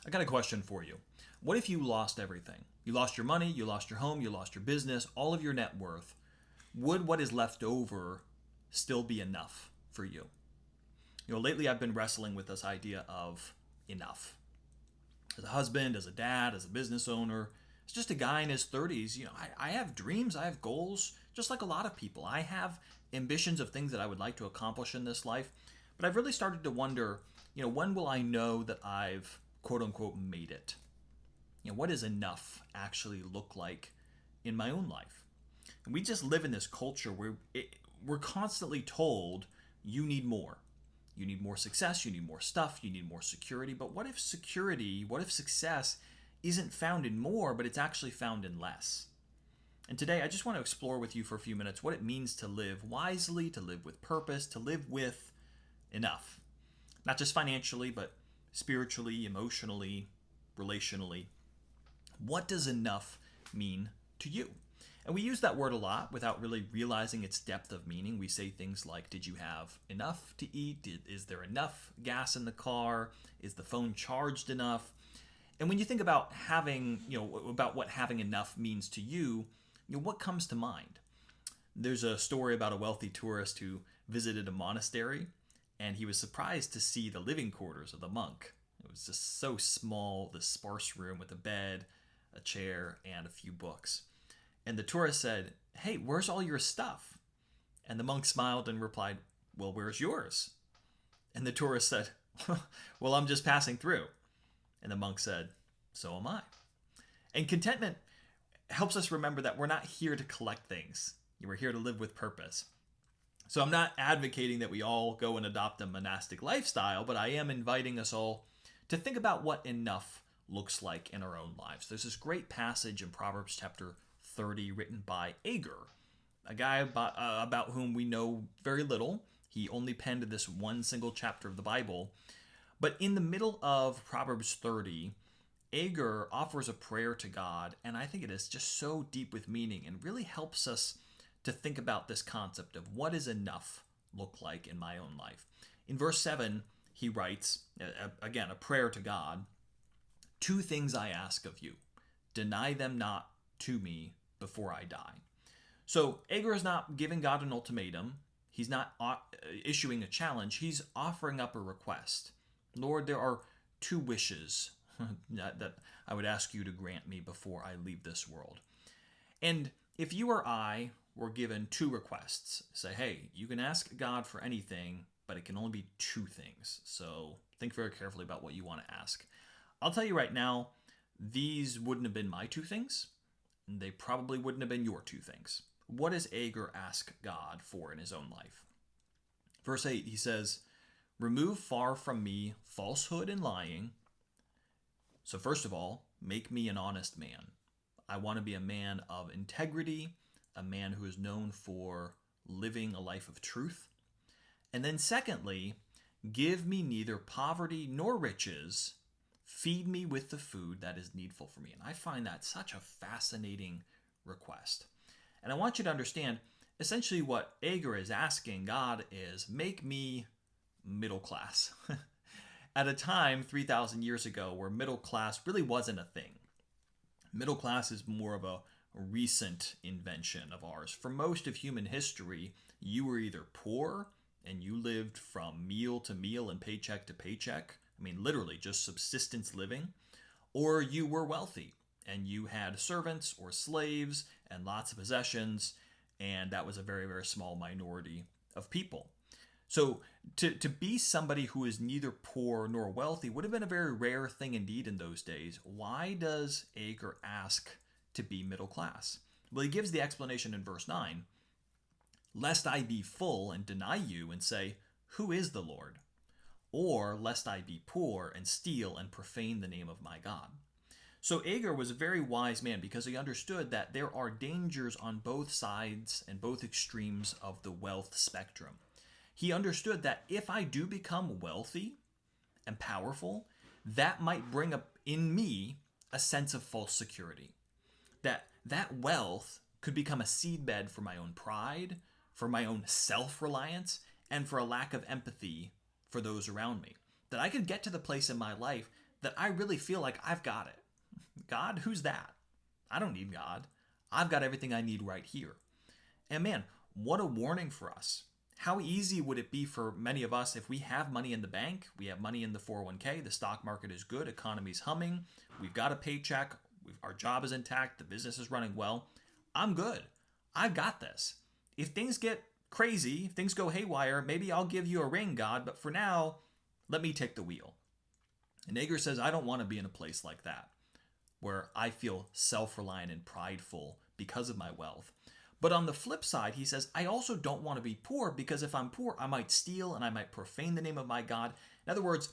I got a question for you. What if you lost everything? You lost your money, you lost your home, you lost your business, all of your net worth. Would what is left over still be enough for you? Lately I've been wrestling with this idea of enough. As a husband, as a dad, as a business owner, as just a guy in his 30s, I have dreams, I have goals, just like a lot of people. I have ambitions of things that I would like to accomplish in this life. But I've really started to wonder, when will I know that I've quote unquote made it? What does enough actually look like in my own life? And we just live in this culture where we're constantly told you need more. You need more success, you need more stuff, you need more security. But what if success isn't found in more, but it's actually found in less? And today I just want to explore with you for a few minutes what it means to live wisely, to live with purpose, to live with enough. Not just financially, but spiritually, emotionally, relationally. What does enough mean to you? And we use that word a lot without really realizing its depth of meaning. We say things like, did you have enough to eat? Is there enough gas in the car? Is the phone charged enough? And when you think about about what having enough means to you, what comes to mind? There's a story about a wealthy tourist who visited a monastery, and he was surprised to see the living quarters of the monk. It was just so small, this sparse room with a bed, a chair, and a few books. And the tourist said, "Hey, where's all your stuff?" And the monk smiled and replied, "Well, where's yours?" And the tourist said, "Well, I'm just passing through." And the monk said, "So am I." And contentment helps us remember that we're not here to collect things. We're here to live with purpose. So I'm not advocating that we all go and adopt a monastic lifestyle, but I am inviting us all to think about what enough looks like in our own lives. There's this great passage in Proverbs chapter 30 written by Agur, a guy about whom we know very little. He only penned this one single chapter of the Bible. But in the middle of Proverbs 30, Agur offers a prayer to God, and I think it is just so deep with meaning and really helps us to think about this concept of what does enough look like in my own life. In verse 7, he writes, again, a prayer to God, "Two things I ask of you. Deny them not to me before I die." So Agur is not giving God an ultimatum. He's not issuing a challenge. He's offering up a request. Lord, there are two wishes that I would ask you to grant me before I leave this world. And if you or I were given two requests, say, hey, you can ask God for anything, but it can only be two things. So think very carefully about what you want to ask. I'll tell you right now, these wouldn't have been my two things. They probably wouldn't have been your two things. What does Agur ask God for in his own life? Verse 8, he says, "Remove far from me falsehood and lying." So first of all, make me an honest man. I want to be a man of integrity, a man who is known for living a life of truth. And then secondly, give me neither poverty nor riches. Feed me with the food that is needful for me. And I find that such a fascinating request. And I want you to understand, essentially what Agur is asking God is, make me middle class. At a time 3,000 years ago where middle class really wasn't a thing. Middle class is more of a recent invention of ours. For most of human history, you were either poor and you lived from meal to meal and paycheck to paycheck. I mean, literally just subsistence living. Or you were wealthy and you had servants or slaves and lots of possessions, and that was a very, very small minority of people. So to be somebody who is neither poor nor wealthy would have been a very rare thing indeed in those days. Why does Agur ask to be middle class? Well, he gives the explanation in verse 9. "Lest I be full and deny you and say, 'Who is the Lord?' Or lest I be poor and steal and profane the name of my God." So Agur was a very wise man because he understood that there are dangers on both sides and both extremes of the wealth spectrum. He understood that if I do become wealthy and powerful, that might bring up in me a sense of false security. That wealth could become a seedbed for my own pride, for my own self-reliance, and for a lack of empathy for those around me. That I could get to the place in my life that I really feel like I've got it. God, who's that? I don't need God. I've got everything I need right here. And man, what a warning for us. How easy would it be for many of us if we have money in the bank, we have money in the 401k, the stock market is good, economy's humming, we've got a paycheck, our job is intact, the business is running well. I'm good. I've got this. If things get crazy, if things go haywire, maybe I'll give you a ring, God, but for now, let me take the wheel. And Agur says, I don't want to be in a place like that, where I feel self-reliant and prideful because of my wealth. But on the flip side, he says, I also don't want to be poor, because if I'm poor, I might steal and I might profane the name of my God. In other words,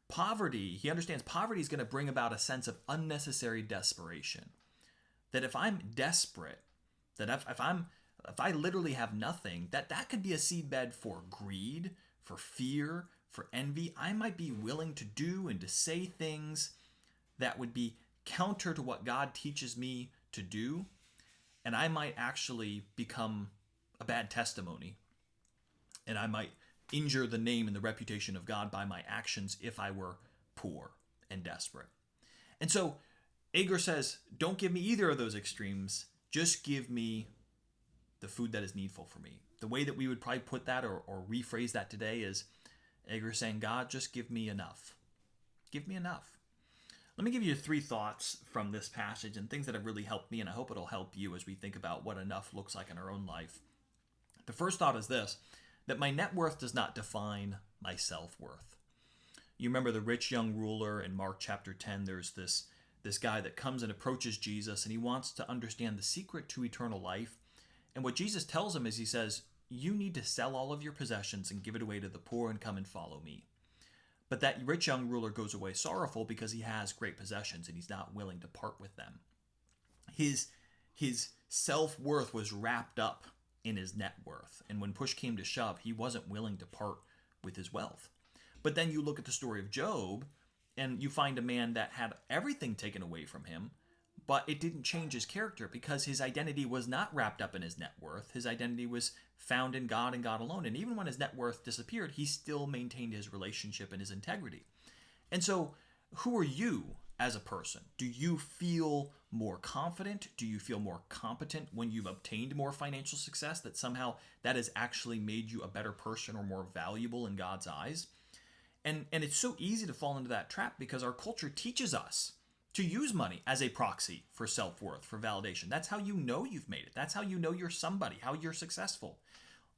poverty, he understands poverty is going to bring about a sense of unnecessary desperation. That if I'm desperate, that if I literally have nothing, that could be a seedbed for greed, for fear, for envy. I might be willing to do and to say things that would be counter to what God teaches me to do. And I might actually become a bad testimony. And I might injure the name and the reputation of God by my actions if I were poor and desperate. And so Agur says, don't give me either of those extremes. Just give me the food that is needful for me. The way that we would probably put that or rephrase that today is Agur saying, God, just give me enough. Give me enough. Let me give you 3 thoughts from this passage and things that have really helped me, and I hope it'll help you as we think about what enough looks like in our own life. The first thought is this, that my net worth does not define my self-worth. You remember the rich young ruler in Mark chapter 10, there's this guy that comes and approaches Jesus, and he wants to understand the secret to eternal life. And what Jesus tells him is, he says, you need to sell all of your possessions and give it away to the poor and come and follow me. But that rich young ruler goes away sorrowful because he has great possessions and he's not willing to part with them. His self-worth was wrapped up in his net worth. And when push came to shove, he wasn't willing to part with his wealth. But then you look at the story of Job, and you find a man that had everything taken away from him, but it didn't change his character because his identity was not wrapped up in his net worth. His identity was found in God and God alone. And even when his net worth disappeared, he still maintained his relationship and his integrity. And so, who are you as a person? Do you feel more confident? Do you feel more competent when you've obtained more financial success, that somehow that has actually made you a better person or more valuable in God's eyes? And it's so easy to fall into that trap because our culture teaches us to use money as a proxy for self-worth, for validation. That's how you know you've made it. That's how you know you're somebody, how you're successful.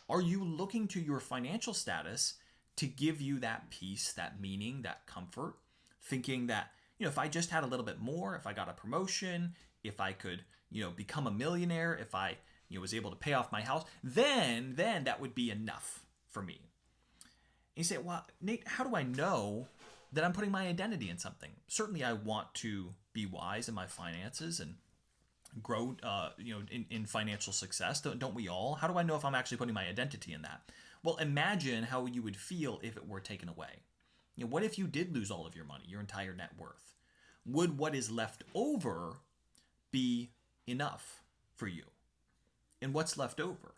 Are you looking to your financial status to give you that peace, that meaning, that comfort, thinking that, if I just had a little bit more, if I got a promotion, if I could, become a millionaire, if I, was able to pay off my house, then that would be enough for me. And you say, well, Nate, how do I know that I'm putting my identity in something? Certainly I want to be wise in my finances and grow, in financial success. Don't we all? How do I know if I'm actually putting my identity in that? Well, imagine how you would feel if it were taken away. What if you did lose all of your money, your entire net worth? Would what is left over be enough for you? And what's left over?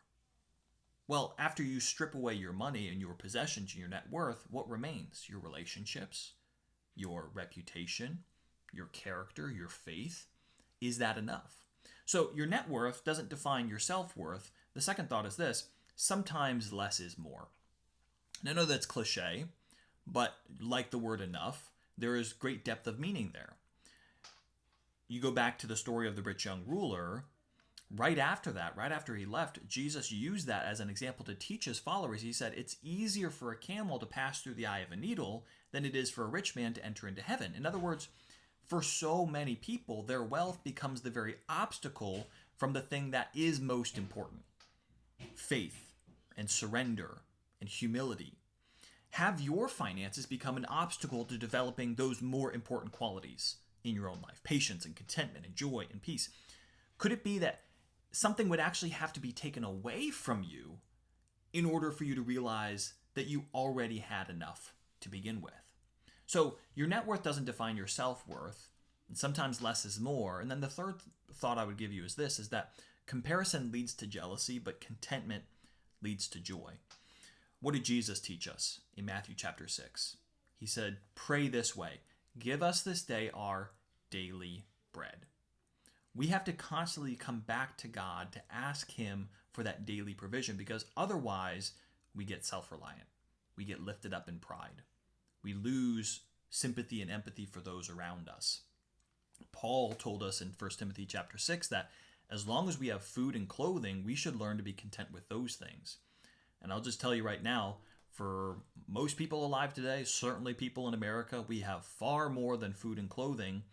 Well, after you strip away your money and your possessions and your net worth, what remains? Your relationships, your reputation, your character, your faith. Is that enough? So your net worth doesn't define your self-worth. The second thought is this: sometimes less is more. And I know that's cliche, but like the word enough, there is great depth of meaning there. You go back to the story of the rich young ruler. Right after he left, Jesus used that as an example to teach his followers. He said, it's easier for a camel to pass through the eye of a needle than it is for a rich man to enter into heaven. In other words, for so many people, their wealth becomes the very obstacle from the thing that is most important: faith and surrender and humility. Have your finances become an obstacle to developing those more important qualities in your own life: patience and contentment and joy and peace? Could it be that something would actually have to be taken away from you in order for you to realize that you already had enough to begin with? So your net worth doesn't define your self-worth, and sometimes less is more. And then the third thought I would give you is this, is that comparison leads to jealousy, but contentment leads to joy. What did Jesus teach us in Matthew chapter 6? He said, pray this way: Give us this day our daily bread. We have to constantly come back to God to ask Him for that daily provision, because otherwise we get self-reliant. We get lifted up in pride. We lose sympathy and empathy for those around us. Paul told us in 1 Timothy chapter 6 that as long as we have food and clothing, we should learn to be content with those things. And I'll just tell you right now, for most people alive today, certainly people in America, we have far more than food and clothing.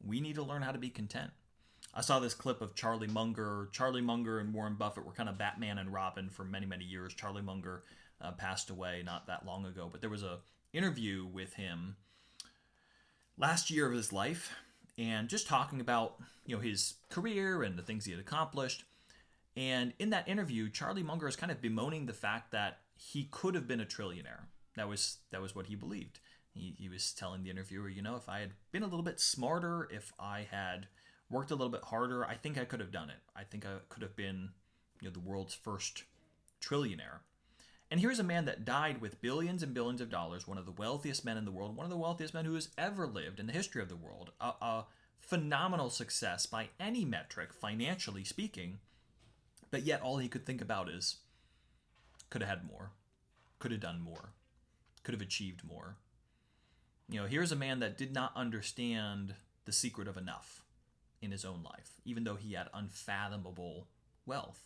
We need to learn how to be content. I saw this clip of Charlie Munger. Charlie Munger and Warren Buffett were kind of Batman and Robin for many, many years. Charlie Munger passed away not that long ago, but there was a interview with him last year of his life, and just talking about his career and the things he had accomplished. And in that interview, Charlie Munger is kind of bemoaning the fact that he could have been a trillionaire. That was what he believed. He was telling the interviewer, if I had been a little bit smarter, if I had worked a little bit harder, I think I could have done it. I think I could have been the world's first trillionaire. And here's a man that died with billions and billions of dollars, one of the wealthiest men in the world, one of the wealthiest men who has ever lived in the history of the world, a phenomenal success by any metric, financially speaking, but yet all he could think about is, could have had more, could have done more, could have achieved more. Here's a man that did not understand the secret of enough in his own life, even though he had unfathomable wealth.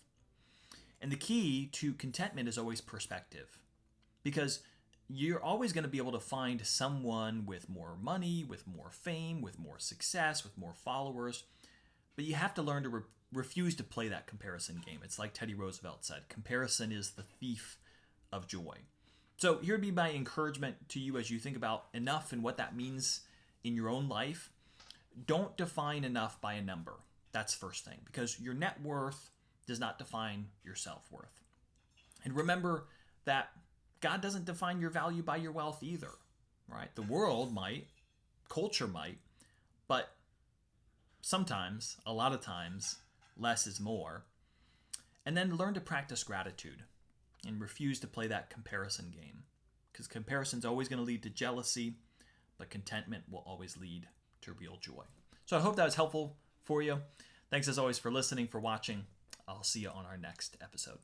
And the key to contentment is always perspective, because you're always going to be able to find someone with more money, with more fame, with more success, with more followers, but you have to learn to refuse to play that comparison game. It's like Teddy Roosevelt said, comparison is the thief of joy. So here would be my encouragement to you as you think about enough and what that means in your own life. Don't define enough by a number. That's first thing, because your net worth does not define your self-worth. And remember that God doesn't define your value by your wealth either, right? The world might, culture might, but sometimes, a lot of times, less is more. And then learn to practice gratitude and refuse to play that comparison game, because comparison is always going to lead to jealousy, but contentment will always lead to real joy. So I hope that was helpful for you. Thanks as always for listening, for watching. I'll see you on our next episode.